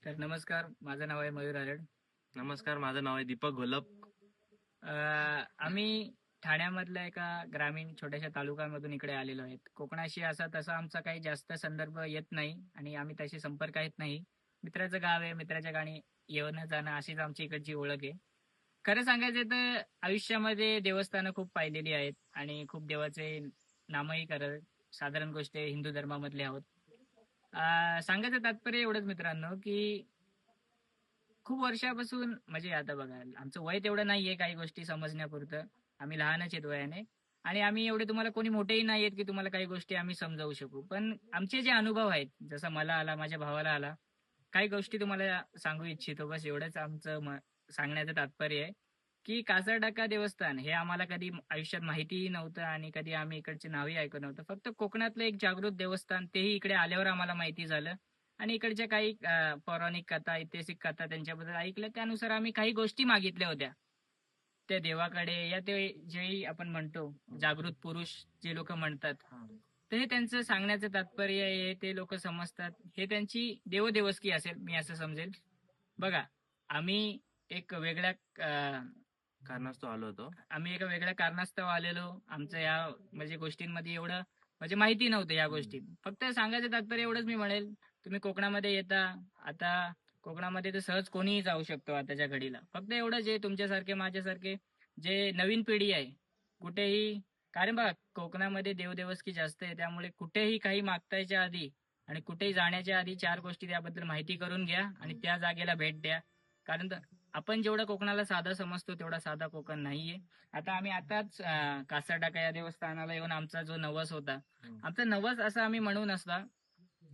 तर नमस्कार, माझं नाव आहे मयूर आरड. नमस्कार, माझं नाव आहे दीपक घोलप. आम्ही ठाण्यामधल्या एका ग्रामीण छोट्याशा तालुक्यामधून इकडे आलेलो आहेत. कोकणाशी असा तसा आमचा काही जास्त संदर्भ येत नाही आणि आम्ही तशी संपर्क येत नाही. मित्राचं गाव आहे, मित्राच्या गाणी येणं जाणं अशीच आमची इकडची ओळख आहे. खरं सांगायचं तर आयुष्यामध्ये देवस्थानं खूप पाहिलेली आहेत आणि खूप देवाचे नामही करत साधारण गोष्ट हिंदू धर्मामधले आहोत. सांगायचं तात्पर्य एवढंच मित्रांनो, की खूप वर्षापासून म्हणजे आता बघा आमचं वय तेवढं नाहीये काही गोष्टी समजण्यापुरतं. आम्ही लहानच आहेत वयाने आणि आम्ही एवढे तुम्हाला कोणी मोठेही नाही आहेत की तुम्हाला काही गोष्टी आम्ही समजावू शकू. पण आमचे जे अनुभव आहेत, जसा मला आला, माझ्या भावाला आला, काही गोष्टी तुम्हाला सांगू इच्छितो. बस एवढंच आमचं सांगण्याचं तात्पर्य आहे, की कासरडाका देवस्थान हे आम्हाला कधी आयुष्यात माहितीही नव्हतं आणि कधी आम्ही इकडचे नावही ऐकलं नव्हतं. फक्त कोकणातलं एक जागृत देवस्थान, तेही इकडे आल्यावर आम्हाला माहिती झालं. आणि इकडच्या काही पौराणिक कथा, ऐतिहासिक कथा त्यांच्याबद्दल ऐकल्या. त्यानुसार आम्ही काही गोष्टी मागितल्या होत्या त्या देवाकडे. या ते जे आपण म्हणतो जागृत पुरुष जे लोक म्हणतात, तर हे त्यांचं सांगण्याचं तात्पर्य आहे. ते लोक समजतात हे त्यांची देवदेवस्की असेल, मी असं समजेल. बघा, आम्ही एक वेगळ्या कारणास्तव आलो होतो. आम्ही एका वेगळ्या कारणास्तव आलेलो. आमचं या म्हणजे गोष्टींमध्ये एवढं म्हणजे माहिती नव्हतं या गोष्टी. फक्त सांगायचं तात्पर्य एवढंच मी म्हणेल, तुम्ही कोकणामध्ये येता, आता कोकणामध्ये तर सहज कोणीही जाऊ शकतो आताच्या घडीला. फक्त एवढंच जे तुमच्यासारखे माझ्यासारखे जे नवीन पिढी आहे, कुठेही, कारण बघा कोकणामध्ये देवदेवस्की जास्त आहे, त्यामुळे कुठेही काही मागतायच्या आधी आणि कुठेही जाण्याच्या आधी 4 गोष्टी त्याबद्दल माहिती करून घ्या आणि त्या जागेला भेट द्या. कारण आपण जेवढा कोकणाला साधा समजतो तेवढा साधा कोकण नाहीये. आता आताच कासरडाका या देवस्थानाला येऊन आमचा जो नवस होता, आमचा नवस असा आम्ही म्हणून असता,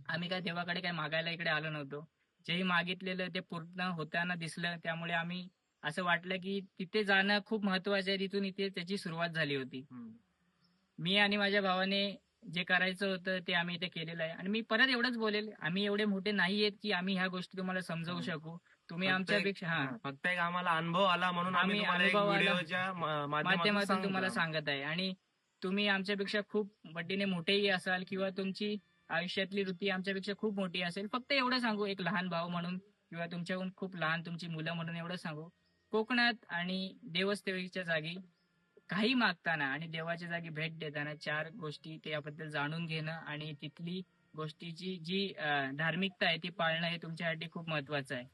आम्ही काय देवाकडे काय मागायला इकडे आलो नव्हतो. जेही मागितलेलं ते पूर्ण होताना दिसलं, त्यामुळे आम्ही असं वाटलं की तिथे जाणं खूप महत्वाचं आहे. तिथून इथे त्याची सुरुवात झाली होती. मी आणि माझ्या भावाने जे करायचं होतं ते आम्ही इथे केलेलं आहे. आणि मी परत एवढंच बोलेल, आम्ही एवढे मोठे नाहीयेत की आम्ही ह्या गोष्टी तुम्हाला समजावू शकू. तुम्ही आमच्यापेक्षा फक्त एक आम्हाला अनुभव आला म्हणून आम्ही तुम्हाला एक अनुभव आला व्हिडिओच्या माध्यमातून तुम्हाला माध्यमातून सांगत आहे. आणि तुम्ही आमच्यापेक्षा खूप पटीने मोठेही असाल किंवा तुमची आयुष्यातली वृत्ती आमच्यापेक्षा खूप मोठी असेल. फक्त एवढं सांगू, एक लहान भाऊ म्हणून किंवा तुमच्याहून खूप लहान तुमची मुलं म्हणून एवढं सांगू, कोकणात आणि देवस्थेवीच्या जागी काही मागताना आणि देवाच्या जागी भेट देताना 4 गोष्टी त्याबद्दल जाणून घेणं आणि तिथली गोष्टीची जी धार्मिकता आहे ती पाळणं हे तुमच्यासाठी खूप महत्वाचं आहे.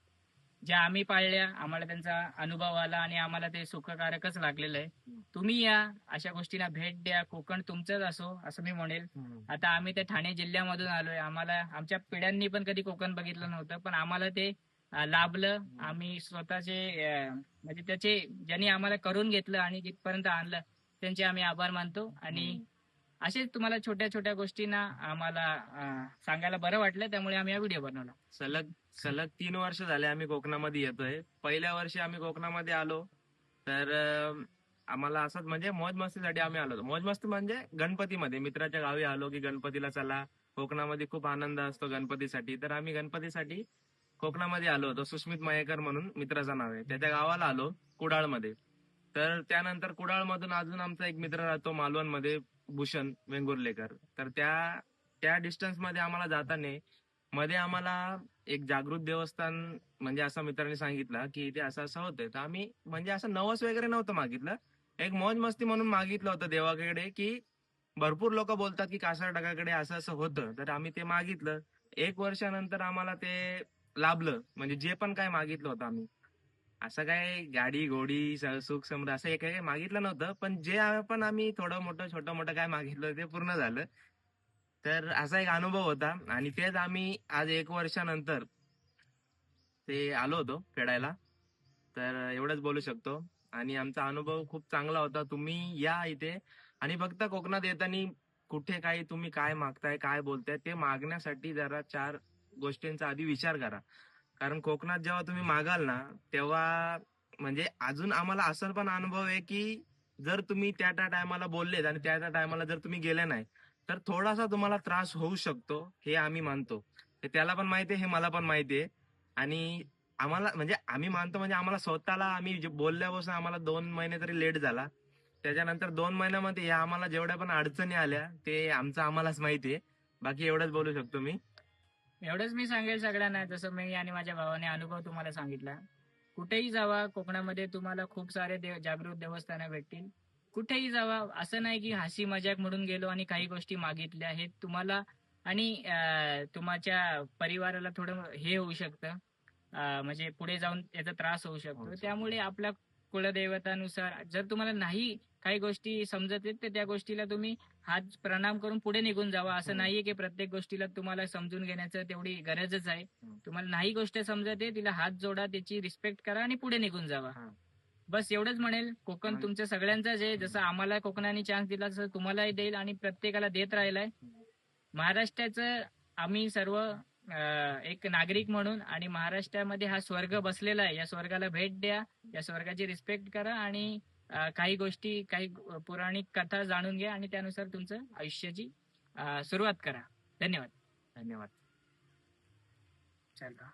ज्या आम्ही पाळल्या, आम्हाला त्यांचा अनुभव आला आणि आम्हाला ते सुखकारकच लागलेलं आहे. तुम्ही या, अशा गोष्टींना भेट द्या. कोकण तुमचंच असो असं मी म्हणेल. आता आम्ही त्या ठाणे जिल्ह्यामधून आलोय. आम्हाला आमच्या पिढ्यांनी पण कधी कोकण बघितलं नव्हतं, पण आम्हाला ते लाभलं. आम्ही स्वतःचे म्हणजे त्याचे ज्यांनी आम्हाला करून घेतलं आणि जिथपर्यंत आणलं त्यांचे आम्ही आभार मानतो. आणि असेच तुम्हाला छोट्या छोट्या गोष्टींना आम्हाला सांगायला बरं वाटलं, त्यामुळे आम्ही हा व्हिडिओ बनवला. सलग सलग 3 वर्ष झाले आम्ही कोकणामध्ये येतोय. पहिल्या वर्षी आम्ही कोकणामध्ये आलो तर आम्हाला असंच म्हणजे मौज मस्तीसाठी आम्ही आलो होतो. मौज मस्ती म्हणजे गणपतीमध्ये मित्राच्या गावी आलो की गणपतीला चला, कोकणामध्ये खूप आनंद असतो गणपतीसाठी. तर आम्ही गणपतीसाठी कोकणामध्ये आलो होतो. सुस्मित मयेकर म्हणून मित्राचं नाव आहे, त्याच्या गावाला आलो कुडाळमध्ये. तर त्यानंतर कुडाळमधून अजून आमचा एक मित्र राहतो मालवणमध्ये, भूषण वेंगुर्लेकर. तर त्या त्या डिस्टन्स मध्ये आम्हाला जाताना मध्ये आम्हाला एक जागृत देवस्थान म्हणजे असं मित्रांनी सांगितलं की इथे असं असं होतंय. तर आम्ही म्हणजे असं नवस वगैरे नव्हतं मागितलं, एक मौज मस्ती म्हणून मागितलं होतं देवाकडे की भरपूर लोक बोलतात की कासरडकाकडे असं असं होतं. तर आम्ही ते मागितलं. 1 वर्षानंतर आम्हाला ते लाभलं. म्हणजे जे पण काय मागितलं होतं आम्ही, असं काय गाडी घोडी सुख समृद्धी असं एक काही मागितलं नव्हतं, पण जे आपण आम्ही थोडं मोठं छोटं मोठं काय मागितलं ते पूर्ण झालं. तर असा एक अनुभव होता आणि तेच आम्ही आज 1 वर्षानंतर ते आलो होतो फेडायला. तर एवढंच बोलू शकतो. आणि आमचा अनुभव खूप चांगला होता. तुम्ही या इथे आणि फक्त कोकणात येताना कुठे काही तुम्ही काय मागताय काय बोलताय ते मागण्यासाठी जरा 4 गोष्टींचा आधी विचार करा. कारण कोकणात जेव्हा तुम्ही मागाल ना तेव्हा म्हणजे अजून आम्हाला असं पण अनुभव आहे की जर तुम्ही त्या त्या टायमाला बोललेत आणि त्या त्या टायमाला जर तुम्ही गेले नाही तर थोडासा तुम्हाला त्रास होऊ शकतो, हे आम्ही मानतो. हे त्याला पण माहिती आहे, हे मला पण माहिती आहे. आणि आम्हाला म्हणजे आम्ही मानतो म्हणजे आम्हाला स्वतःला आम्ही बोलल्यापासून आम्हाला 2 महिने तरी लेट झाला. त्याच्यानंतर 2 महिन्यामध्ये या आम्हाला जेवढ्या पण अडचणी आल्या ते आमचं आम्हालाच माहिती आहे. बाकी एवढंच बोलू शकतो मी. एवढंच मी सांगेल सगळ्यांना, जसं मी आणि माझ्या भावाने अनुभव तुम्हाला सांगितला. कुठेही जावा कोकणामध्ये तुम्हाला खूप सारे जागृत देवस्थानं भेटतील. कुठेही जावा, असं नाही की हसी मजाक म्हणून गेलो आणि काही गोष्टी मागितल्या. हे तुम्हाला आणि तुमच्या परिवाराला थोडं हे होऊ शकतं. म्हणजे पुढे जाऊन याचा त्रास होऊ शकतो. त्यामुळे आपल्या कुलदैवतानुसार जर तुम्हाला नाही काही गोष्टी समजत आहेत, तर त्या गोष्टीला तुम्ही हात प्रणाम करून पुढे निघून जावा. असं नाहीये की प्रत्येक गोष्टीला तुम्हाला समजून घेण्याचं तेवढी गरजच आहे. तुम्हाला नाही गोष्ट समजत आहे, तिला हात जोडा, त्याची रिस्पेक्ट करा आणि पुढे निघून जावा. बस एवढंच म्हणेल. कोकण तुमच्या सगळ्यांचाच आहे. जसं आम्हाला कोकणाने चान्स दिला तसं तुम्हालाही देईल आणि प्रत्येकाला देत राहिलाय. महाराष्ट्राचं आम्ही सर्व एक नागरिक म्हणून आणि महाराष्ट्रामध्ये हा स्वर्ग बसलेला आहे. या स्वर्गाला भेट द्या, या स्वर्गाची रिस्पेक्ट करा आणि काही गोष्टी, काही पौराणिक कथा जाणून घ्या आणि त्यानुसार तुमचं आयुष्याची सुरुवात करा. धन्यवाद. धन्यवाद. चला.